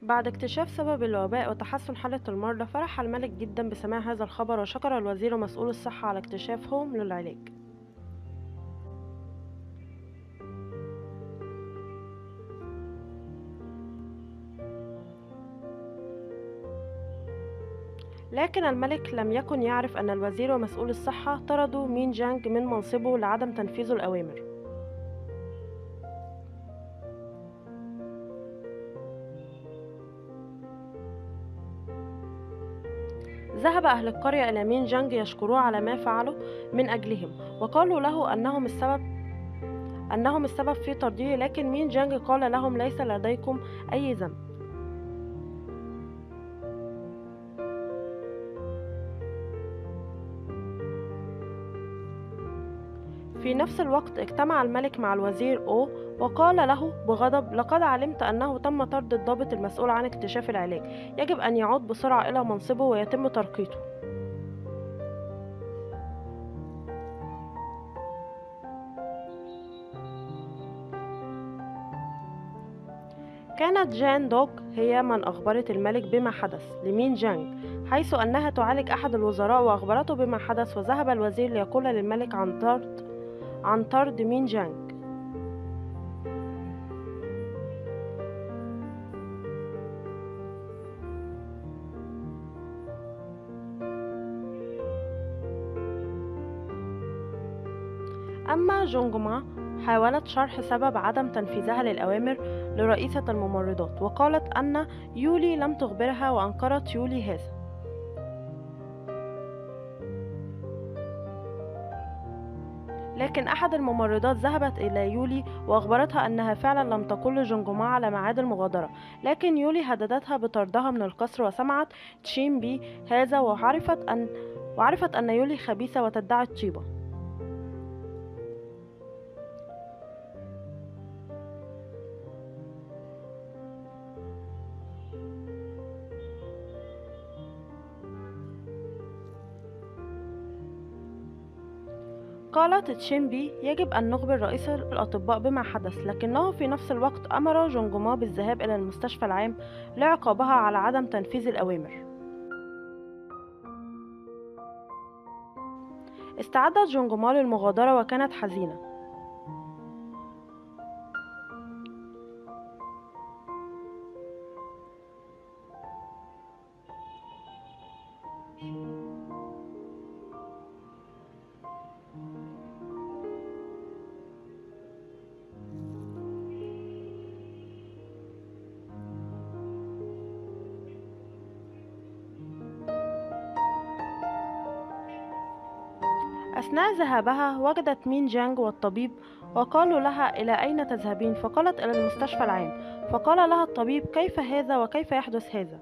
بعد اكتشاف سبب الوباء وتحسن حالة المرضى، فرح الملك جدا بسماع هذا الخبر، وشكر الوزير ومسؤول الصحة على اكتشافهم للعلاج. لكن الملك لم يكن يعرف أن الوزير ومسؤول الصحة طردوا مين جانج من منصبه لعدم تنفيذ الأوامر. ذهب أهل القرية إلى مين جانج يشكروه على ما فعله من أجلهم، وقالوا له أنهم السبب في طرده، لكن مين جانج قال لهم ليس لديكم أي ذنب. في نفس الوقت اجتمع الملك مع الوزير وقال له بغضب: لقد علمت أنه تم طرد الضابط المسؤول عن اكتشاف العلاج، يجب أن يعود بسرعة إلى منصبه ويتم ترقيته. كانت جان دوغ هي من أخبرت الملك بما حدث لمين جانج، حيث أنها تعالج أحد الوزراء، وأخبرته بما حدث، وذهب الوزير ليقول للملك عن طرد مين جانج. أما جونجما حاولت شرح سبب عدم تنفيذها للأوامر لرئيسة الممرضات، وقالت أن يولي لم تخبرها، وأنكرت يولي هذا. لكن أحد الممرضات ذهبت إلى يولي وأخبرتها أنها فعلا لم تقل لجونجما على ميعاد المغادرة، لكن يولي هددتها بطردها من القصر، وسمعت تشين بي هذا وعرفت أن يولي خبيثة وتدعي الطيبة. قالت تشيمبي: يجب أن نخبر رئيس الأطباء بما حدث، لكنه في نفس الوقت أمر جونجما بالذهاب إلى المستشفى العام لعقابها على عدم تنفيذ الأوامر. استعدت جونجما للمغادرة وكانت حزينة. أثناء ذهابها وجدت مين جانج والطبيب، وقالوا لها: إلى أين تذهبين؟ فقالت: إلى المستشفى العام. فقال لها الطبيب: كيف هذا وكيف يحدث هذا؟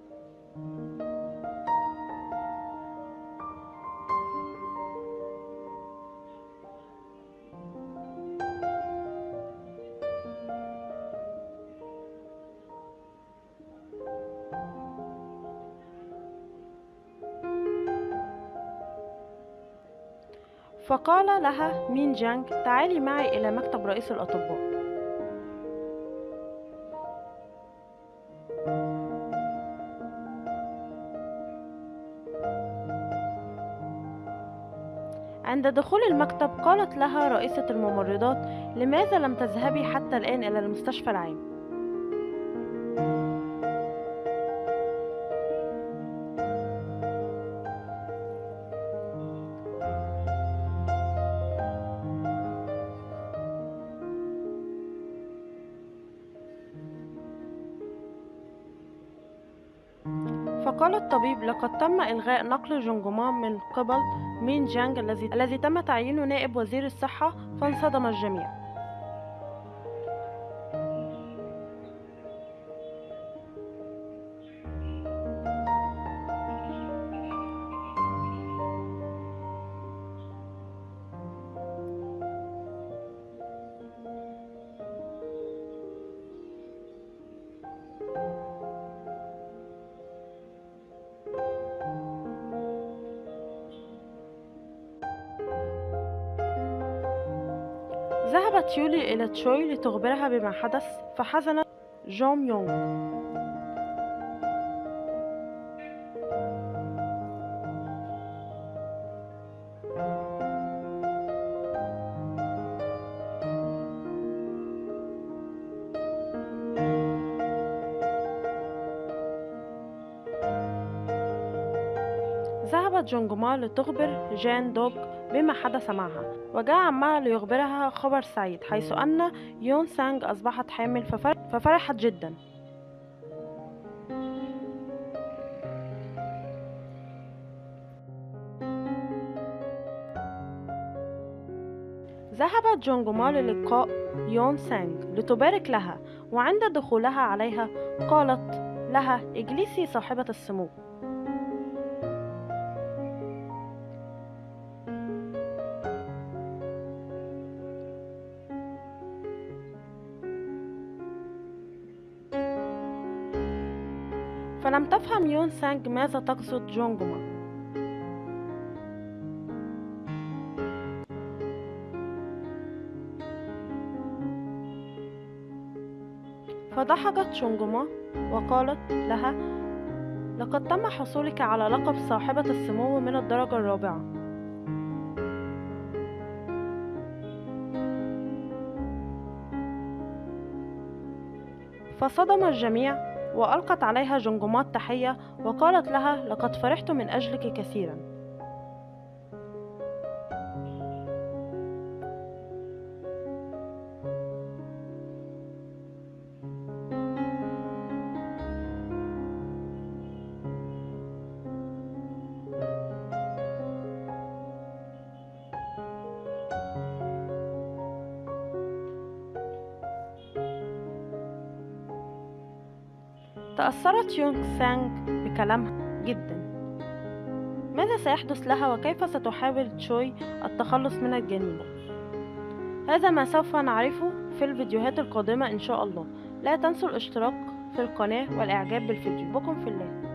فقال لها مين جانج: تعالي معي إلى مكتب رئيس الأطباء. عند دخول المكتب قالت لها رئيسة الممرضات: لماذا لم تذهبي حتى الآن إلى المستشفى العام؟ فقال الطبيب: لقد تم إلغاء نقل جونجما من قبل مين جانج الذي تم تعيينه نائب وزير الصحة. فانصدم الجميع. ذهبت يولي إلى تشوي لتخبرها بما حدث، فحزنت جون يونغ. ذهبت جونجما لتخبر جان دوك بما حدث معها، وجاء عمها ليخبرها خبر سعيد حيث أن يون سانج أصبحت حامل، ففرحت جدا. ذهبت جونجما للقاء يون سانج لتبارك لها، وعند دخولها عليها قالت لها: اجلسي صاحبة السمو. فلم تفهم يون سانج ماذا تقصد جونجما، فضحكت جونجما وقالت لها: لقد تم حصولك على لقب صاحبة السمو من الدرجة الرابعة. فصدم الجميع، وألقت عليها جونجما التحية وقالت لها: لقد فرحت من أجلك كثيرا. تأثرت يونغ سانج بكلامها جدا. ماذا سيحدث لها وكيف ستحاول تشوي التخلص من الجنين؟ هذا ما سوف نعرفه في الفيديوهات القادمة إن شاء الله. لا تنسوا الاشتراك في القناة والإعجاب بالفيديو. بكم في الله.